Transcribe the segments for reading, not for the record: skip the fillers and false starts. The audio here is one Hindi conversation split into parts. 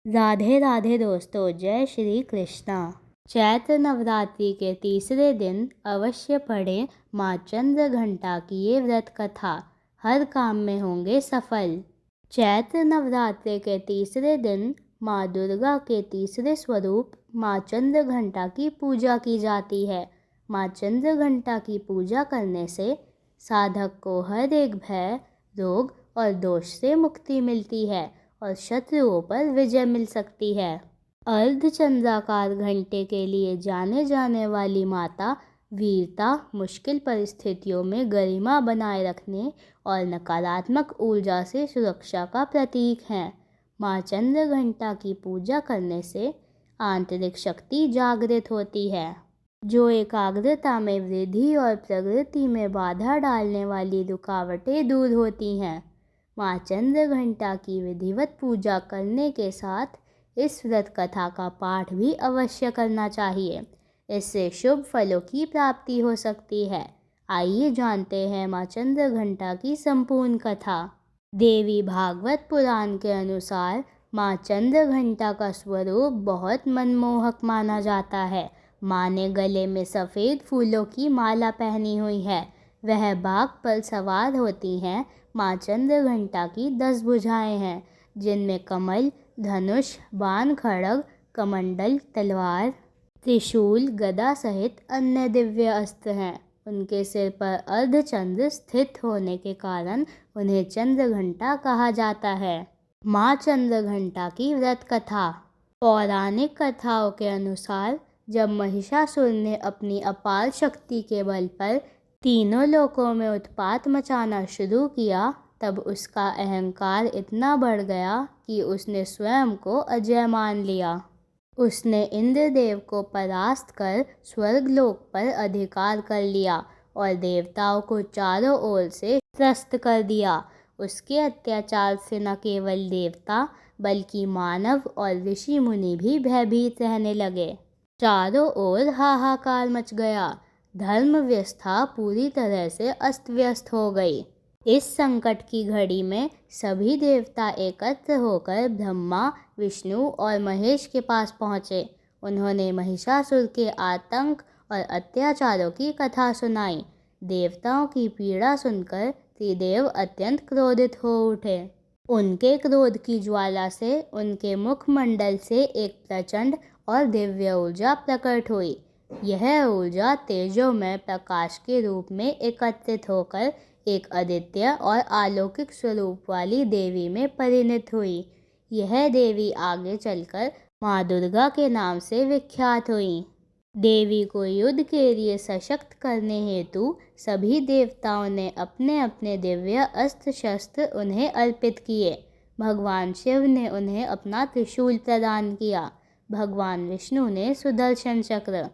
राधे राधे दोस्तों, जय श्री कृष्णा। चैत्र नवरात्रि के तीसरे दिन अवश्य पढ़ें माँ चंद्र घंटा की ये व्रत कथा, हर काम में होंगे सफल। चैत्र नवरात्रि के तीसरे दिन माँ दुर्गा के तीसरे स्वरूप माँ चंद्र घंटा की पूजा की जाती है। माँ चंद्र घंटा की पूजा करने से साधक को हर एक भय, रोग और दोष से मुक्ति मिलती है और शत्रुओं पर विजय मिल सकती है। अर्धचंद्राकार घंटे के लिए जाने जाने वाली माता वीरता, मुश्किल परिस्थितियों में गरिमा बनाए रखने और नकारात्मक ऊर्जा से सुरक्षा का प्रतीक हैं। माँ चंद्र घंटा की पूजा करने से आंतरिक शक्ति जागृत होती है, जो एकाग्रता में वृद्धि और प्रगति में बाधा डालने वाली रुकावटें दूर होती हैं। माँ चंद्र घंटा की विधिवत पूजा करने के साथ इस व्रत कथा का पाठ भी अवश्य करना चाहिए। इससे शुभ फलों की प्राप्ति हो सकती है। आइए जानते हैं माँ चंद्र घंटा की संपूर्ण कथा। देवी भागवत पुराण के अनुसार माँ चंद्र घंटा का स्वरूप बहुत मनमोहक माना जाता है। माँ ने गले में सफ़ेद फूलों की माला पहनी हुई है। वह बाघ पर सवार होती हैं। माँ चंद्र घंटा की 10 भुजाएं हैं, जिनमें कमल, धनुष, बाण, खड्ग, कमंडल, तलवार, त्रिशूल, गदा सहित अन्य दिव्य अस्त्र हैं। उनके सिर पर अर्धचंद्र स्थित होने के कारण उन्हें चंद्र घंटा कहा जाता है। माँ चंद्र घंटा की व्रत कथा। पौराणिक कथाओं के अनुसार जब महिषासुर ने अपनी अपार शक्ति के बल पर तीनों लोकों में उत्पात मचाना शुरू किया, तब उसका अहंकार इतना बढ़ गया कि उसने स्वयं को अजय मान लिया। उसने इंद्रदेव को परास्त कर स्वर्गलोक पर अधिकार कर लिया और देवताओं को चारों ओर से त्रस्त कर दिया। उसके अत्याचार से न केवल देवता बल्कि मानव और ऋषि मुनि भी भयभीत रहने लगे। चारों ओर हाहाकार मच गया। धर्म व्यवस्था पूरी तरह से अस्त व्यस्त हो गई। इस संकट की घड़ी में सभी देवता एकत्र होकर ब्रह्मा, विष्णु और महेश के पास पहुँचे। उन्होंने महिषासुर के आतंक और अत्याचारों की कथा सुनाई। देवताओं की पीड़ा सुनकर त्रिदेव अत्यंत क्रोधित हो उठे। उनके क्रोध की ज्वाला से उनके मुखमंडल से एक प्रचंड और दिव्य ऊर्जा प्रकट हुई। यह ऊर्जा तेजोमय प्रकाश के रूप में एकत्रित होकर एक अद्वितीय और अलौकिक स्वरूप वाली देवी में परिणत हुई। यह देवी आगे चलकर माँ दुर्गा के नाम से विख्यात हुई। देवी को युद्ध के लिए सशक्त करने हेतु सभी देवताओं ने अपने अपने दिव्य अस्त्र शस्त्र उन्हें अर्पित किए। भगवान शिव ने उन्हें अपना त्रिशूल प्रदान किया। भगवान विष्णु ने सुदर्शन चक्र,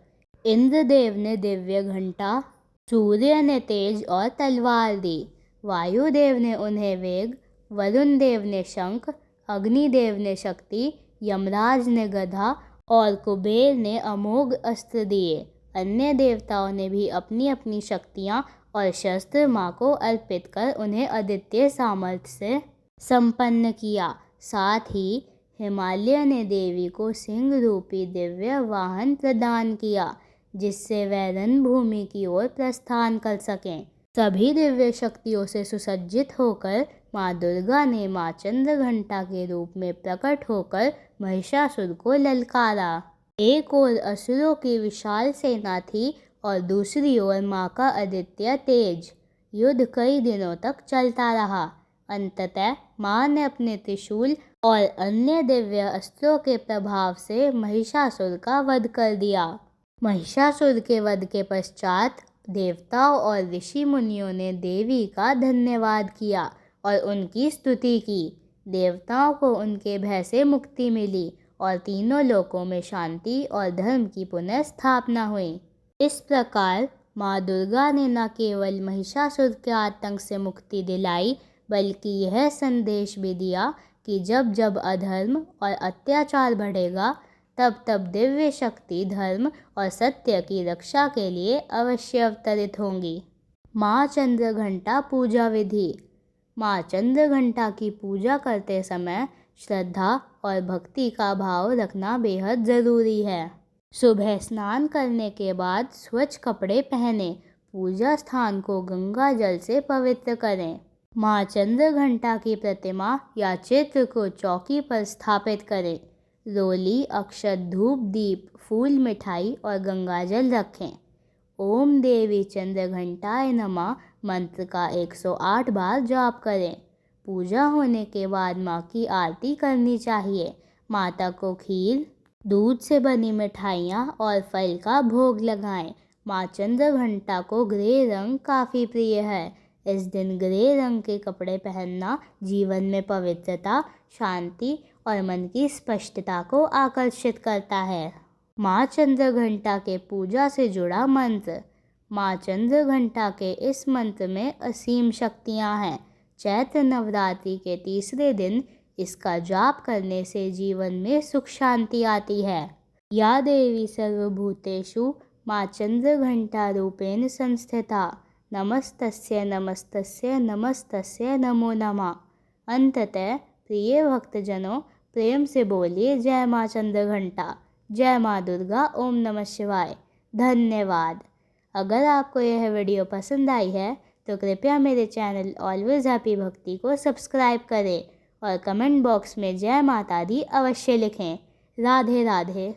इंद्रदेव ने दिव्य घंटा, सूर्य ने तेज और तलवार दी। वायुदेव ने उन्हें वेग, वरुण देव ने शंख, अग्निदेव ने शक्ति, यमराज ने गदा और कुबेर ने अमोघ अस्त्र दिए। अन्य देवताओं ने भी अपनी अपनी शक्तियाँ और शस्त्र माँ को अर्पित कर उन्हें अद्वितीय सामर्थ्य से संपन्न किया। साथ ही हिमालय ने देवी को सिंह रूपी दिव्य वाहन प्रदान किया, जिससे वह रणभूमि की ओर प्रस्थान कर सकें। सभी दिव्य शक्तियों से सुसज्जित होकर माँ दुर्गा ने माँ चंद्र घंटा के रूप में प्रकट होकर महिषासुर को ललकारा। एक ओर असुरों की विशाल सेना थी और दूसरी ओर माँ का अद्वितीय तेज। युद्ध कई दिनों तक चलता रहा। अंततः माँ ने अपने त्रिशूल और अन्य दिव्य अस्त्रों के प्रभाव से महिषासुर का वध कर दिया। महिषासुर के वध के पश्चात देवताओं और ऋषि मुनियों ने देवी का धन्यवाद किया और उनकी स्तुति की। देवताओं को उनके भय से मुक्ति मिली और तीनों लोकों में शांति और धर्म की पुनः स्थापना हुई। इस प्रकार माँ दुर्गा ने न केवल महिषासुर के आतंक से मुक्ति दिलाई, बल्कि यह संदेश भी दिया कि जब जब अधर्म और अत्याचार बढ़ेगा, तब तब दिव्य शक्ति धर्म और सत्य की रक्षा के लिए अवश्य अवतरित होंगी। माँ चंद्र घंटा पूजा विधि। माँ चंद्रघंटा की पूजा करते समय श्रद्धा और भक्ति का भाव रखना बेहद ज़रूरी है। सुबह स्नान करने के बाद स्वच्छ कपड़े पहने पूजा स्थान को गंगा जल से पवित्र करें। माँ चंद्रघंटा की प्रतिमा या चित्र को चौकी पर स्थापित करें। रोली, अक्षत, धूप, दीप, फूल, मिठाई और गंगाजल रखें। ओम देवी चंद्रघंटाय नमः मंत्र का 108 बार जाप करें। पूजा होने के बाद माँ की आरती करनी चाहिए। माता को खीर, दूध से बनी मिठाइयाँ और फल का भोग लगाएं। माँ चंद्रघंटा को ग्रे रंग काफ़ी प्रिय है। इस दिन ग्रे रंग के कपड़े पहनना जीवन में पवित्रता, शांति और मन की स्पष्टता को आकर्षित करता है। माँ चंद्रघंटा के पूजा से जुड़ा मंत्र। माँ चंद्रघंटा के इस मंत्र में असीम शक्तियाँ हैं। चैत्र नवरात्रि के तीसरे दिन इसका जाप करने से जीवन में सुख शांति आती है। या देवी सर्वभूतेषु माँ चंद्रघंटा रूपेण संस्थिता नमस्तस्यै नमस्तस्यै नमस्तस्यै नमो नमः। अंततः प्रिय भक्तजनों, प्रेम से बोलिए जय माँ चंद्रघंटा, जय माँ दुर्गा, ओम नमः शिवाय। धन्यवाद। अगर आपको यह वीडियो पसंद आई है तो कृपया मेरे चैनल ऑलवेज हैप्पी भक्ति को सब्सक्राइब करें और कमेंट बॉक्स में जय माता दी अवश्य लिखें। राधे राधे।